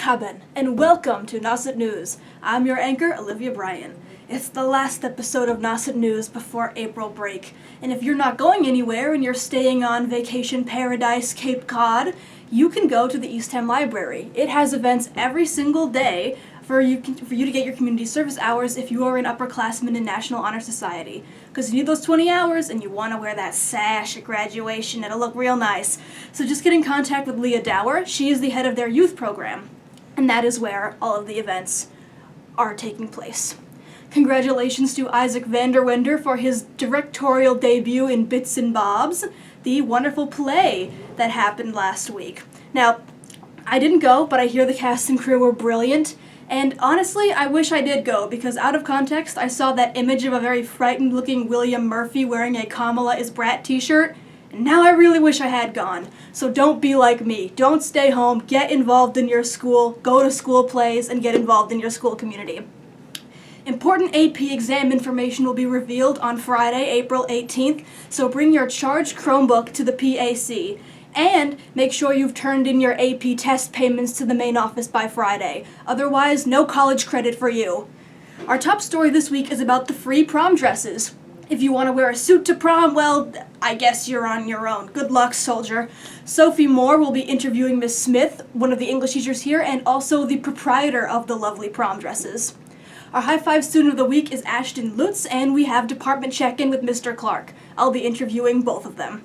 Marhaban, and welcome to Nauset News. I'm your anchor, Olivia Bryan. It's the last episode of Nauset News before April break, and if you're not going anywhere and you're staying on vacation paradise Cape Cod, you can go to the East Ham Library. It has events every single day for you to get your community service hours if you are an upperclassman in National Honor Society. Because you need those 20 hours and you want to wear that sash at graduation. It'll look real nice. So just get in contact with Leah Dower. She is the head of their youth program. And that is where all of the events are taking place. Congratulations to Isaac Vanderwender for his directorial debut in Bits and Bobs, the wonderful play that happened last week. Now, I didn't go, but I hear the cast and crew were brilliant. And honestly, I wish I did go, because out of context, I saw that image of a very frightened-looking William Murphy wearing a Kamala is Brat t-shirt, and now I really wish I had gone. So don't be like me. Don't stay home. Get involved in your school. Go to school plays and get involved in your school community. Important AP exam information will be revealed on Friday, April 18th, so bring your charged Chromebook to the PAC. And make sure you've turned in your AP test payments to the main office by Friday. Otherwise, no college credit for you. Our top story this week is about the free prom dresses. If you want to wear a suit to prom, well, I guess you're on your own. Good luck, soldier. Sophie Moore will be interviewing Miss Smith, one of the English teachers here, and also the proprietor of the lovely prom dresses. Our High Five Student of the Week is Ashton Lutz, and we have department check-in with Mr. Clark. I'll be interviewing both of them.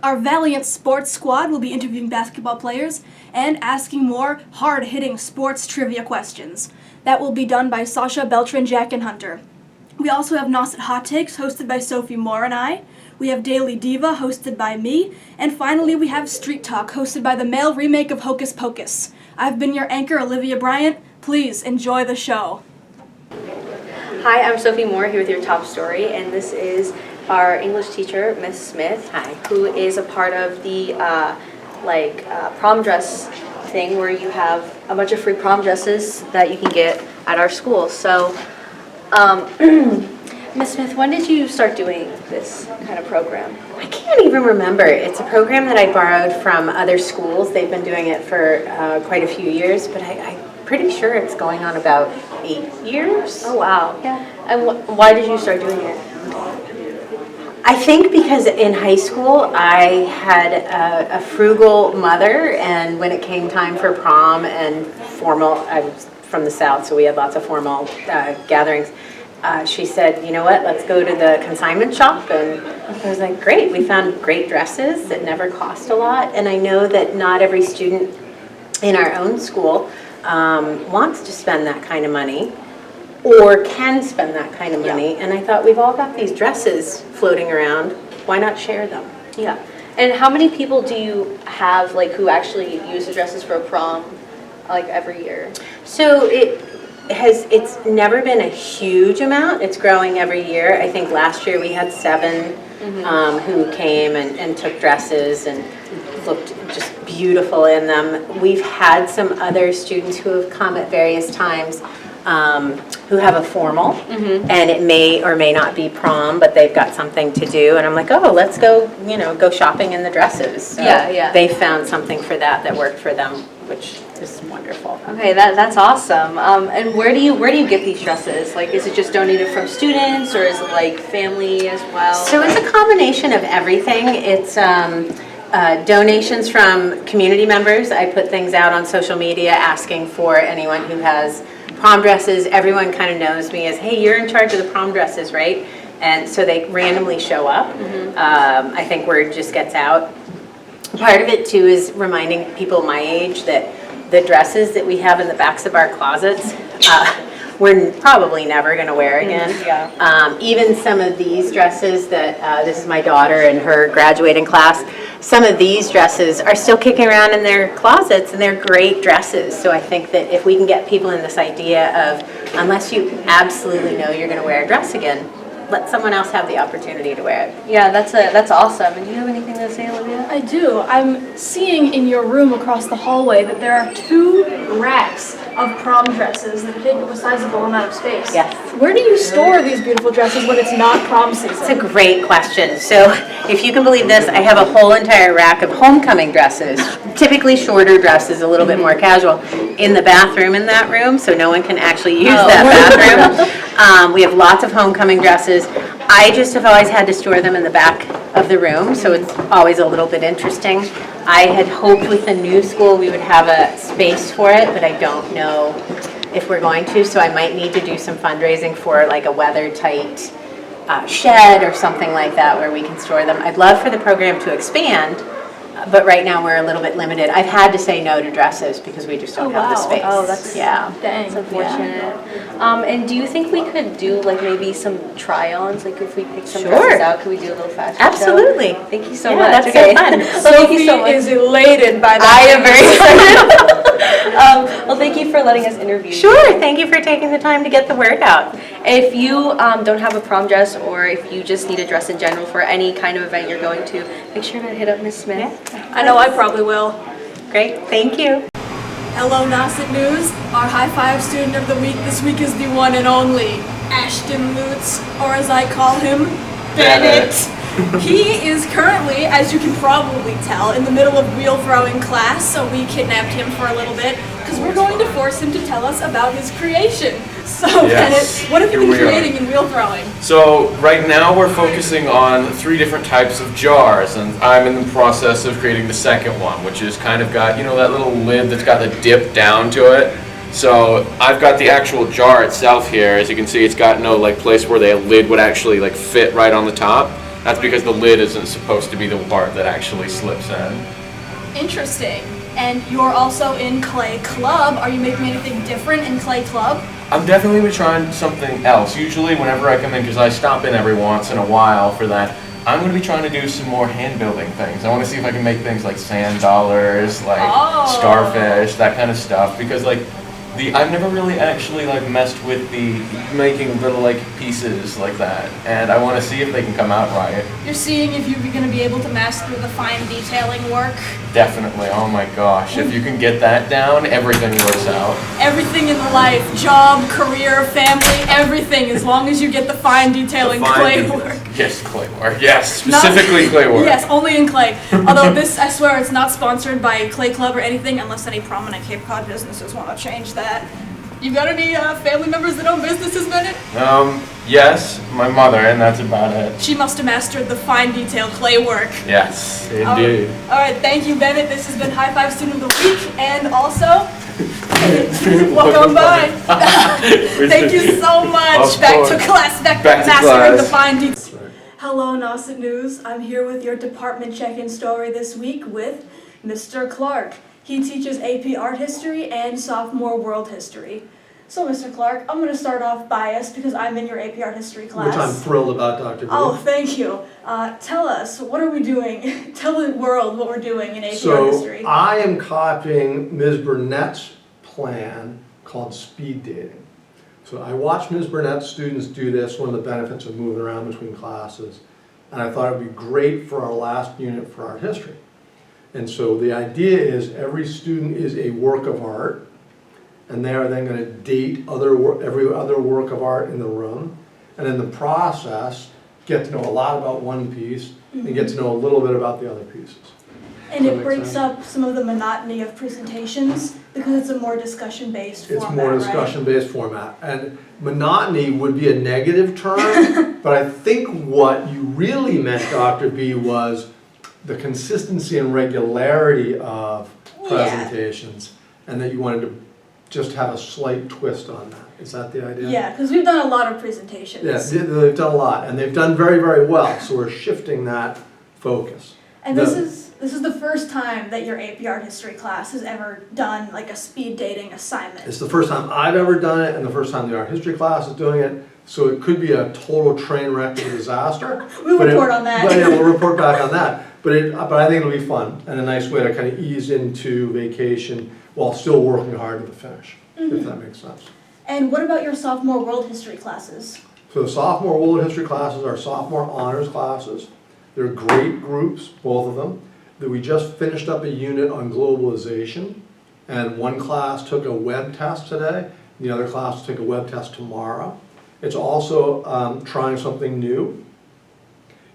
Our Valiant Sports Squad will be interviewing basketball players and asking more hard-hitting sports trivia questions. That will be done by Sasha, Beltran, Jack, and Hunter. We also have Nauset Hot Takes, hosted by Sophie Moore and I. We have Daily Diva, hosted by me. And finally, we have Street Talk, hosted by the male remake of Hocus Pocus. I've been your anchor, Olivia Bryant. Please enjoy the show. Hi, I'm Sophie Moore here with your top story, and this is our English teacher, Miss Smith. Hi. Who is a part of the prom dress thing where you have a bunch of free prom dresses that you can get at our school. So, Miss Smith, when did you start doing this kind of program? I can't even remember. It's a program that I borrowed from other schools. They've been doing it for quite a few years, but I'm pretty sure it's going on about 8 years. Oh, wow. Yeah. And why did you start doing it? I think because in high school I had a frugal mother, and when it came time for prom and formal, I was from the South, so we had lots of formal gatherings, she said, you know what, let's go to the consignment shop. And I was like, great, we found great dresses that never cost a lot. And I know that not every student in our own school wants to spend that kind of money or can spend that kind of money. Yeah. And I thought, we've all got these dresses floating around, why not share them? Yeah. And how many people do you have who actually use the dresses for a prom every year? So it's never been a huge amount. It's growing every year. I think last year we had 7 who came and took dresses and looked just beautiful in them. We've had some other students who have come at various times who have a formal, and it may or may not be prom, but they've got something to do, and I'm like, oh, let's go, go shopping in the dresses. So yeah. They found something for that worked for them, which is wonderful. Okay, that's awesome. And where do you get these dresses? Is it just donated from students, or is it family as well? So it's a combination of everything. It's donations from community members. I put things out on social media asking for anyone who has prom dresses. Everyone kind of knows me as, hey, you're in charge of the prom dresses, right? And so they randomly show up. I think word just gets out. Part of it too is reminding people my age that the dresses that we have in the backs of our closets, we're probably never going to wear again. Even some of these dresses that, this is my daughter and her graduating class, some of these dresses are still kicking around in their closets, and they're great dresses. So I think that if we can get people in this idea of, unless you absolutely know you're going to wear a dress again, let someone else have the opportunity to wear it. Yeah, that's awesome. And do you have anything to say, Olivia? I do. I'm seeing in your room across the hallway that there are 2 racks of prom dresses that take up a sizable amount of space. Yes. Where do you store these beautiful dresses when it's not prom season? It's a great question. So if you can believe this, I have a whole entire rack of homecoming dresses, typically shorter dresses, a little bit more casual, in the bathroom in that room, so no one can actually use that bathroom. We have lots of homecoming dresses. I just have always had to store them in the back of the room, so it's always a little bit interesting. I had hoped with the new school we would have a space for it, but I don't know if we're going to, so I might need to do some fundraising for like a weather-tight shed or something like that where we can store them. I'd love for the program to expand, but right now we're a little bit limited. I've had to say no to dresses because we just don't have the space. Oh, that's yeah. That's unfortunate. And do you think we could do like maybe some try-ons? Like if we pick some dresses out, could we do a little fashion show? Absolutely. Thank you so Yeah, much. that's Okay. so fun. Well, thank you so much. is elated by that. I am very excited. Well, thank you for letting us interview you. Sure. Thank you for taking the time to get the word out. If you don't have a prom dress, or if you just need a dress in general for any kind of event you're going to, make sure to hit up Miss Smith. Yeah. I know I probably will. Great. Thank you. Hello, Nauset News. Our high five student of the week this week is the one and only Ashton Lutz, or as I call him, Bennett. He is currently, as you can probably tell, in the middle of wheel throwing class, so we kidnapped him for a little bit because we're going to force him to tell us about his creation. So, Yes. Bennett, what have you Here been we are. creating in wheel throwing? So right now we're focusing on 3 different types of jars, and I'm in the process of creating the second one, which is kind of got, you know, that little lid that's got the dip down to it. So I've got the actual jar itself here. As you can see, it's got no like place where the lid would actually like fit right on the top. That's because the lid isn't supposed to be the part that actually slips in. Interesting. And you're also in Clay Club. Are you making anything different in Clay Club? I'm definitely be trying something else. Usually whenever I come in, because I stop in every once in a while for that, I'm going to be trying to do some more hand building things. I want to see if I can make things like sand dollars, like starfish, that kind of stuff, because like I've never really actually like messed with the making little like pieces like that, and I want to see if they can come out right. You're seeing if you're going to be able to master the fine detailing work. Definitely. Oh my gosh, if you can get that down, everything works out. Everything in life, job, career, family, everything, as long as you get the fine detailing clay work. Yes, clay work. Yes, specifically clay work. Yes, only in clay. Although this, I swear, it's not sponsored by Clay Club or anything, unless any prominent Cape Cod businesses want to change that. You got any family members that own businesses, Bennett? Yes, my mother, and that's about it. She must have mastered the fine detail clay work. Yes, indeed. All right, thank you, Bennett. This has been High Five Student of the Week, and also, welcome by. Thank you so much. Of Back course. to class. Back Back to to mastering class. the fine details. Hello, Nauset News. I'm here with your department check-in story this week with Mr. Clark. He teaches AP Art History and Sophomore World History. So, Mr. Clark, I'm going to start off biased because I'm in your AP Art History class. Which I'm thrilled about, Dr. B. Oh, thank you. Tell us, what are we doing? Tell the world what we're doing in AP Art So History. I am copying Ms. Burnett's plan called speed dating. So I watched Ms. Burnett's students do this, one of the benefits of moving around between classes. And I thought it would be great for our last unit for art history. And so the idea is every student is a work of art, and they are then going to date every other work of art in the room, and in the process get to know a lot about one piece and get to know a little bit about the other pieces. And Does that it make breaks sense? up some of the monotony of presentations because it's a more discussion-based format, It's more right? discussion-based format. And monotony would be a negative term, but I think what you really meant, Dr. B, was the consistency and regularity of presentations, and that you wanted to just have a slight twist on that. Is that the idea? Yeah, because we've done a lot of presentations. Yeah, they've done a lot, and they've done very, very well, so we're shifting that focus. And this is the first time that your AP Art History class has ever done like a speed dating assignment. It's the first time I've ever done it, and the first time the art history class is doing it, so it could be a total train wreck and disaster. We'll report on that. But yeah, we'll report back on that. But I think it'll be fun, and a nice way to kind of ease into vacation while still working hard to the finish, if that makes sense. And what about your sophomore world history classes? So the sophomore world history classes are sophomore honors classes. They're great groups, both of them. That we just finished up a unit on globalization, and one class took a web test today, the other class took a web test tomorrow. It's also trying something new.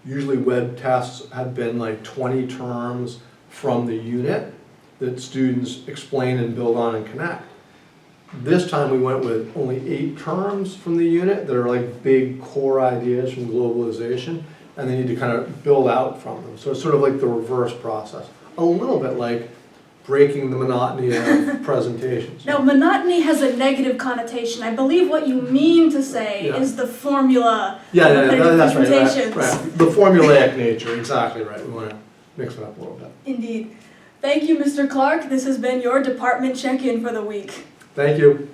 Usually web tests have been like 20 terms from the unit that students explain and build on and connect. This time we went with only 8 terms from the unit that are like big core ideas from globalization, and they need to kind of build out from them. So it's sort of like the reverse process. A little bit like breaking the monotony of presentations. Now, monotony has a negative connotation. I believe what you mean to say is the formula of repetitive that's right, presentations. right. The formulaic nature, exactly right. We want to mix it up a little bit. Indeed. Thank you, Mr. Clark. This has been your department check-in for the week. Thank you.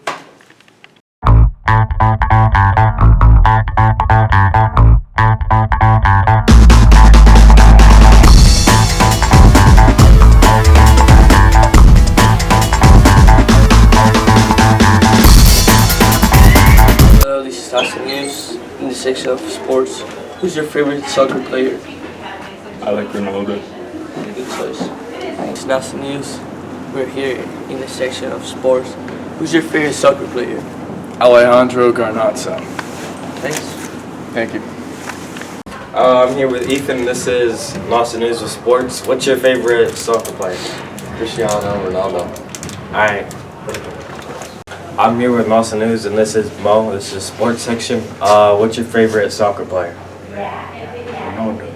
Hello, this is Nauset News in the section of sports. Who's your favorite soccer player? I like Ronaldo. Good choice. It's Nauset News. We're here in the section of sports. Who's your favorite soccer player? Alejandro Garnacho. Thanks. Thank you. I'm here with Ethan. This is Nauset News with Sports. What's your favorite soccer player? Cristiano Ronaldo. Alright. I'm here with Nauset News, and this is Mo. This is Sports section. What's your favorite soccer player? Ronaldo.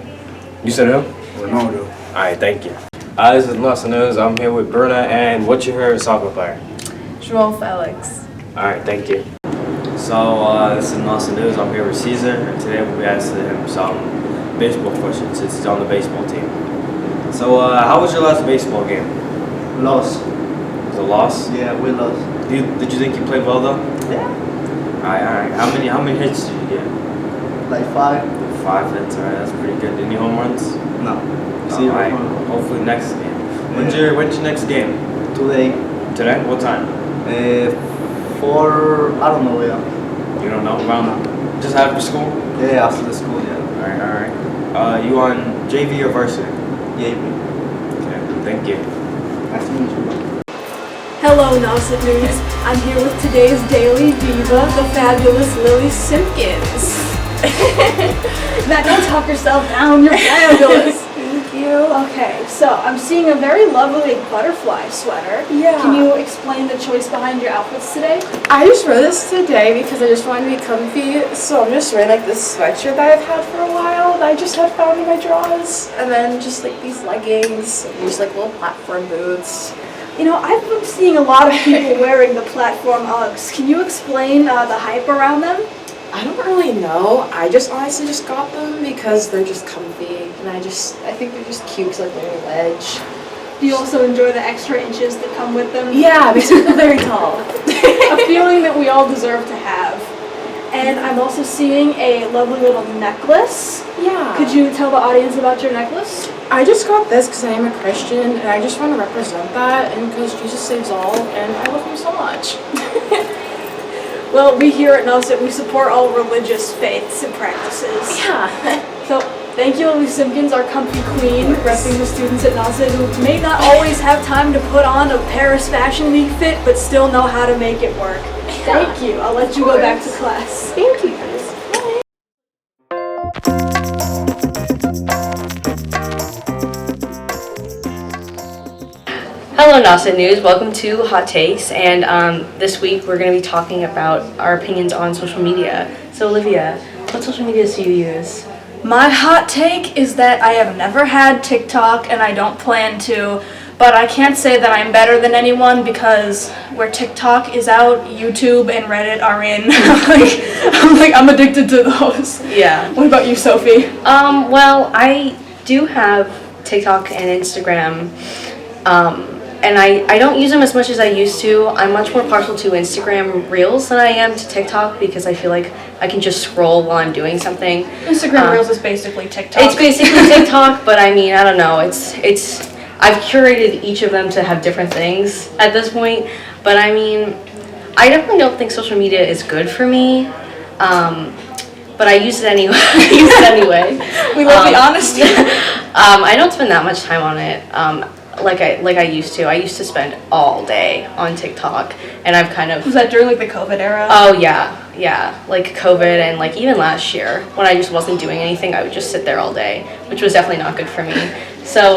You said who? Ronaldo. Alright, thank you. This is Nauset News. I'm here with Berna, and what's your favorite soccer player? Joel Felix. Alright, thank you. So, this is Nauset News. I'm here with Caesar, and today we'll be asking him some baseball questions since he's on the baseball team. So, how was your last baseball game? Lost. It was a loss? Yeah, we lost. Did you think you played well though? Yeah. Alright. How many hits did you get? Like 5? 5 hits, alright, that's pretty good. Any home runs? No. See, alright. Hopefully next game. When's your next game? Today. Today? What time? 4, I don't know, yeah. You don't know? Around just after school? Yeah, after the school, yeah. Alright. You on JV or varsity? Yeah. Okay, thank you. Nice to meet you. Hello, Nauset News. I'm here with today's Daily Diva, the fabulous Lily Simpkins. Now, don't talk yourself down, you're fabulous. Thank you. Okay, so I'm seeing a very lovely butterfly sweater. Yeah. Can you explain the choice behind your outfits today? I just wore this today because I just wanted to be comfy. So I'm just wearing like this sweatshirt that I've had for a while that I just had found in my drawers. And then just like these leggings and just like little platform boots. You know, I've been seeing a lot of people wearing the platform Uggs. Can you explain the hype around them? I don't really know. I just honestly just got them because they're just comfy. And I think they're just cute because like they're a wedge. Do you also enjoy the extra inches that come with them? Yeah, it makes me feel very tall. A feeling that we all deserve to have. And I'm also seeing a lovely little necklace. Yeah. Could you tell the audience about your necklace? I just got this because I am a Christian and I just want to represent that and because Jesus saves all and I love him so much. Well, we here at Nauset, we support all religious faiths and practices. Yeah. So, thank you, Lily Simpkins, our comfy queen, repping the students at Nauset who may not always have time to put on a Paris Fashion Week fit, but still know how to make it work. Thank you. I'll let you go back to class. Thank you guys. Hello, Nauset News. Welcome to Hot Takes, and this week we're going to be talking about our opinions on social media. So, Olivia, what social medias do you use? My hot take is that I have never had TikTok and I don't plan to, but I can't say that I'm better than anyone because where TikTok is out, YouTube and Reddit are in. I'm addicted to those. Yeah. What about you, Sophie? Well, I do have TikTok and Instagram, and I don't use them as much as I used to. I'm much more partial to Instagram Reels than I am to TikTok because I feel like I can just scroll while I'm doing something. Instagram Reels is basically TikTok. It's basically TikTok, but I mean, I don't know. I've curated each of them to have different things at this point. But I mean, I definitely don't think social media is good for me. But I use it anyway. We love the honesty. I don't spend that much time on it. Like I used to. I used to spend all day on TikTok, and I've kind of. Was that during like the COVID era? Oh yeah. yeah, like COVID and like even last year when I just wasn't doing anything, I would just sit there all day, which was definitely not good for me. So,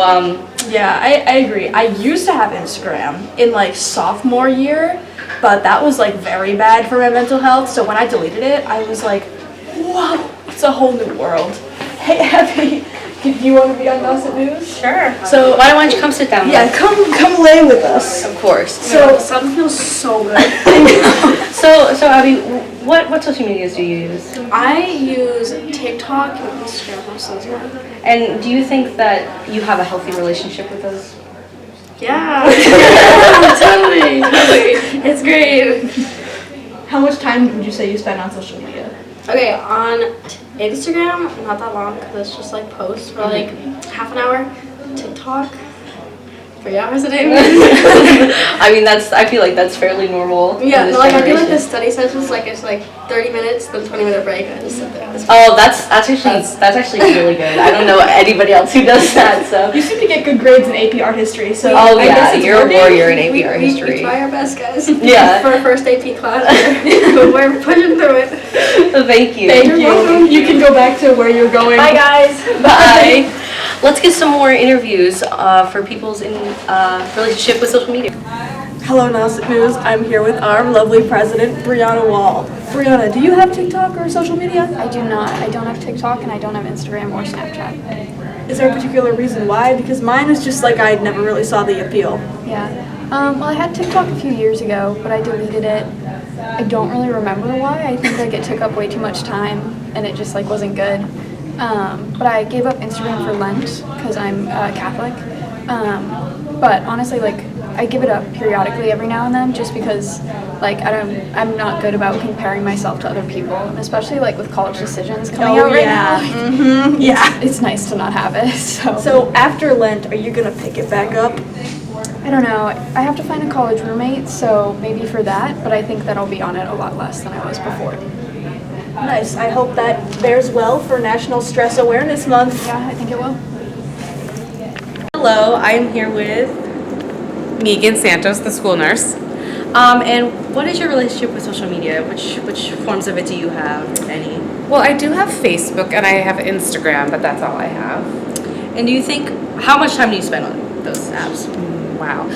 Yeah, I agree. I used to have Instagram in like sophomore year, but that was like very bad for my mental health. So when I deleted it, I was like, whoa, it's a whole new world. Hey, Abby, do you want to be on Nauset News? sure. So Why don't you come sit down? yeah, come lay with us. Of course. So sun feels so good. So Abby, what social medias do you use? I use TikTok and Instagram most of the time. And do you think that you have a healthy relationship with those? Yeah. totally. It's great. How much time would you say you spend on social media? Okay, on Instagram, not that long because it's just like posts for like half an hour. TikTok, 3 hours a day. I mean, I feel like that's fairly normal. in Yeah, this no, like I do like generation. the study sessions, like it's like 30 minutes, then 20-minute break, and I just sit there. Oh, that's actually really good. I don't know anybody else who does that. So. You seem to get good grades in AP Art History, so Oh I yeah, guess it's you're a working. warrior in AP Art We History. try our best, guys. Yeah. For our first AP class, we're pushing through it. Thank you. Thank you. You can go back to where you're going. Bye, guys. Bye. Let's get some more interviews for people's relationship with social media. Hello, Nauset News. I'm here with our lovely president, Brianna Wall. Brianna, do you have TikTok or social media? I do not. I don't have TikTok and I don't have Instagram or Snapchat. Is there a particular reason why? Because mine is just like I never really saw the appeal. Yeah. Well, I had TikTok a few years ago, but I deleted it. I don't really remember why. I think like it took up way too much time and it just like wasn't good. But I gave up Instagram for Lent because I'm Catholic. But honestly, like I give it up periodically every now and then just because like I'm not good about comparing myself to other people, and especially like with college decisions coming out right now. Mm-hmm. Yeah. It's nice to not have it. So after Lent, are you gonna pick it back up? I don't know. I have to find a college roommate, so maybe for that, but I think that I'll be on it a lot less than I was before. Nice. I hope that bears well for National Stress Awareness Month. Yeah, I think it will. Hello, I'm here with Megan Santos, the school nurse. and what is your relationship with social media? Which forms of it do you have, if any? Well, I do have Facebook and I have Instagram, but that's all I have. And do you think how much time do you spend on those apps? Wow.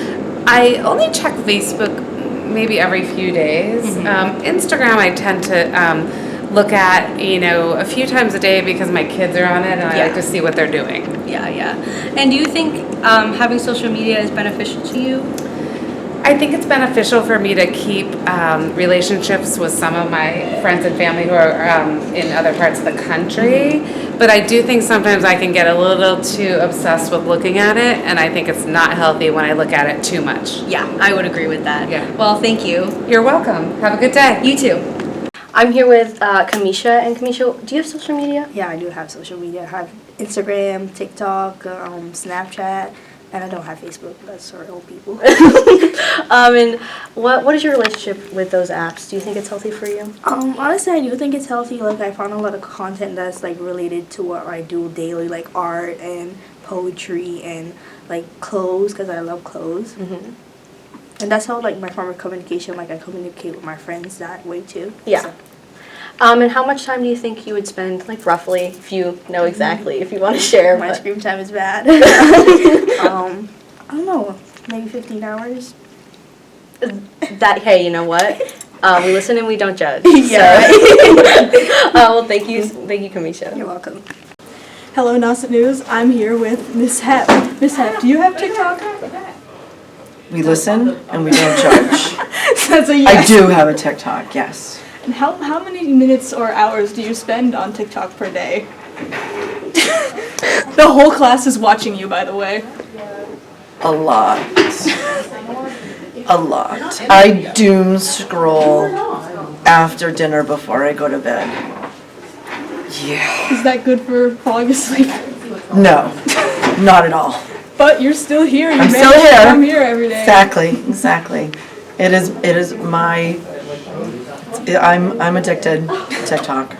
I only check Facebook maybe every few days. Instagram I tend to look at, a few times a day because my kids are on it and I like to see what they're doing. Yeah. And do you think having social media is beneficial to you? I think it's beneficial for me to keep relationships with some of my friends and family who are in other parts of the country. But I do think sometimes I can get a little too obsessed with looking at it, and I think it's not healthy when I look at it too much. Yeah, I would agree with that. Yeah. Well, thank you. You're welcome. Have a good day. You too. I'm here with Kamisha. And Kamisha, do you have social media? Yeah, I do have social media. I have Instagram, TikTok, Snapchat, and I don't have Facebook. That's for old people. And what is your relationship with those apps? Do you think it's healthy for you? Honestly, I do think it's healthy. Like, I found a lot of content that's like related to what I do daily, like art and poetry and like clothes, because I love clothes. And that's how like my form of communication. Like I communicate with my friends that way too. Yeah. So. And how much time do you think you would spend, like roughly, if you know exactly, if you want to share? My but- screen time is bad. I don't know, maybe 15 hours. Hey, you know what? We listen and we don't judge. Yeah. So. Well, thank you, Kamisha. You're welcome. Hello, Nauset News. I'm here with Miss Hep. Miss Hep, do you have TikTok? We listen and we don't judge. That's a I yes. do have a TikTok, yes. And how many minutes or hours do you spend on TikTok per day? The whole class is watching you, by the way. A lot. A lot. I doom scroll after dinner before I go to bed. Yeah. Is that good for falling asleep? No, not at all. But you're still here. You I'm managed still to here. come here every day. Exactly. It is my, I'm addicted to TikTok.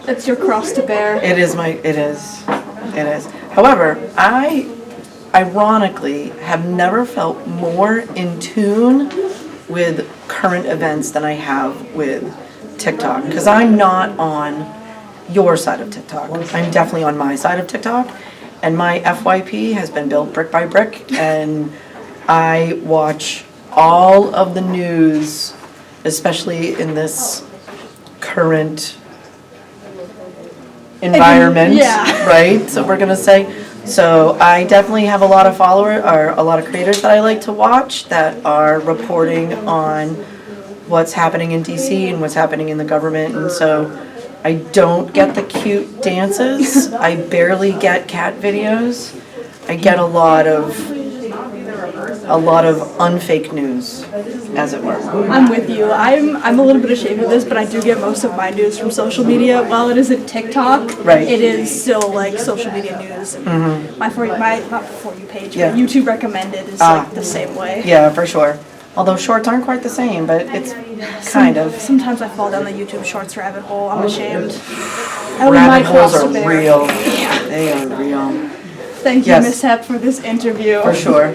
That's your cross to bear. It is. However, I ironically have never felt more in tune with current events than I have with TikTok, because I'm not on your side of TikTok. I'm definitely on my side of TikTok, and my FYP has been built brick by brick, and I watch all of the news, especially in this current environment, Yeah. right? So we're gonna say, so I definitely have a lot of followers, or a lot of creators that I like to watch that are reporting on what's happening in DC and what's happening in the government, and so I don't get the cute dances. I barely get cat videos. I get a lot of unfake news, as it were. I'm with you. I'm a little bit ashamed of this, but I do get most of my news from social media. While it isn't TikTok, Right. it is still like social media news. And my not for you page, Yeah. but YouTube recommended is like the same way. Yeah, for sure. Although shorts aren't quite the same, but it's kind of. Sometimes I fall down the YouTube Shorts rabbit hole. I'm ashamed. I only Rabbit might holes cross are to bear. real. They are real. Thank you, Yes. Miss Hep, for this interview. For sure.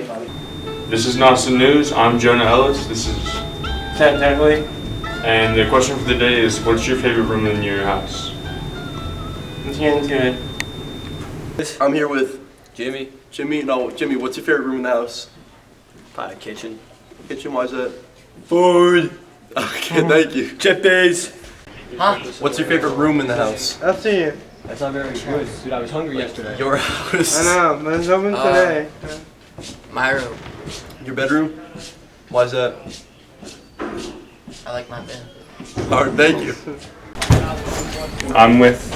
This is Nauset News. I'm Jonah Ellis. This is Ted Techley. And the question for the day is, what's your favorite room in your house? Let's get into it. I'm here with Jimmy. Jimmy, what's your favorite room in the house? Probably kitchen. Kitchen, why is that? Food. Okay, thank you. Chip days. Huh? What's your favorite room in the house? I'll see you. That's not very good. Dude, I was hungry yesterday. Your house. I know, but it's open today. My room. Your bedroom? Why is that? I like my bed. Alright, thank you. I'm with.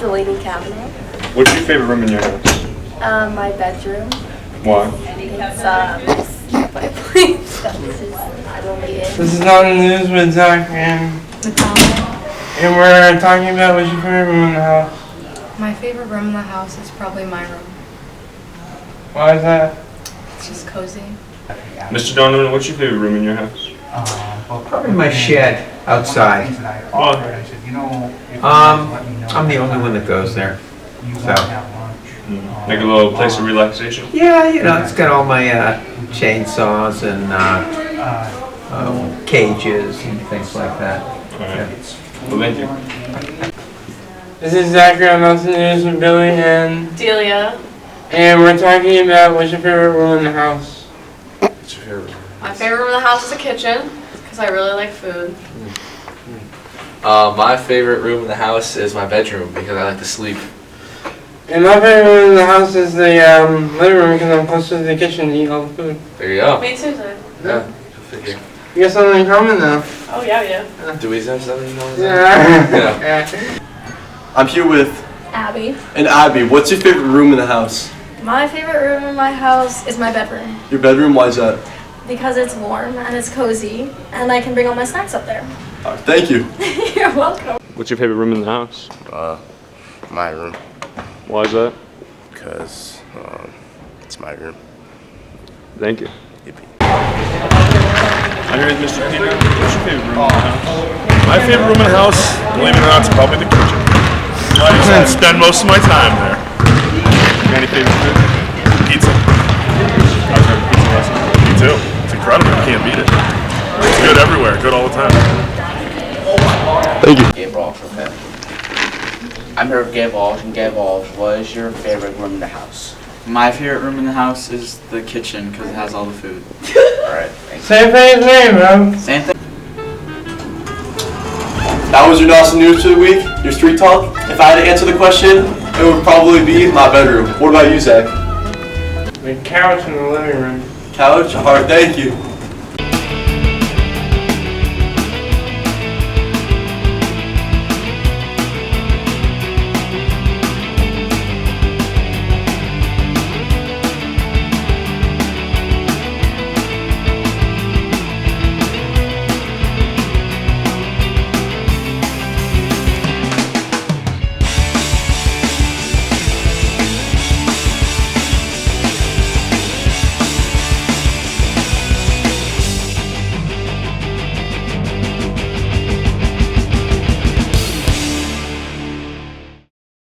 The lady cabinet. What's your favorite room in your house? My bedroom. Why? It's my place. I don't need it. This is not the news with Zach and we're talking about what's your favorite room in the house. My favorite room in the house is probably my room. Why is that? It's just cozy. Mr. Donovan, what's your favorite room in your house? Probably my shed outside. I'm the only one that goes there. So. Like a little place of relaxation? Yeah, it's got all my chainsaws and cages and things like that. Alright. Well, thank you. This is Zachary on Nauset News with Billy and Delia. and we're talking about what's your favorite room in the house. What's your favorite room? My favorite room in the house is the kitchen because I really like food. My favorite room in the house is my bedroom because I like to sleep. And my favorite room in the house is the living room because I'm close to the kitchen to eat all the food. There you go. Me too, Zach. Yeah, go figure. We got something in common now. Oh yeah. Do we have something in common? Yeah. I'm here with Abby. and Abby. What's your favorite room in the house? My favorite room in my house is my bedroom Your bedroom, why is that? because it's warm and it's cozy and I can bring all my snacks up there. Alright, thank you. You're welcome. What's your favorite room in the house? My room. Why is that? Because it's my room. Thank you. I'm here with Mr. Peter. What's your favorite room in the house? My favorite room in the house, believe it or not, is probably the kitchen. I spend most of my time there. Any favorite food? Pizza. I was having pizza last night. Me too. It's incredible. You can't beat it. It's good everywhere. Good all the time. Thank you. Gabe Walsh, okay. I'm here with Gabe Walsh, and Gabe Walsh, what is your favorite room in the house? My favorite room in the house is the kitchen because it has all the food. Alright, Same thing as me, bro. Same thing. That was your Nauset News for the week, your street talk. If I had to answer the question, it would probably be my bedroom. What about you, Zach? The couch in the living room. Couch? Alright, thank you.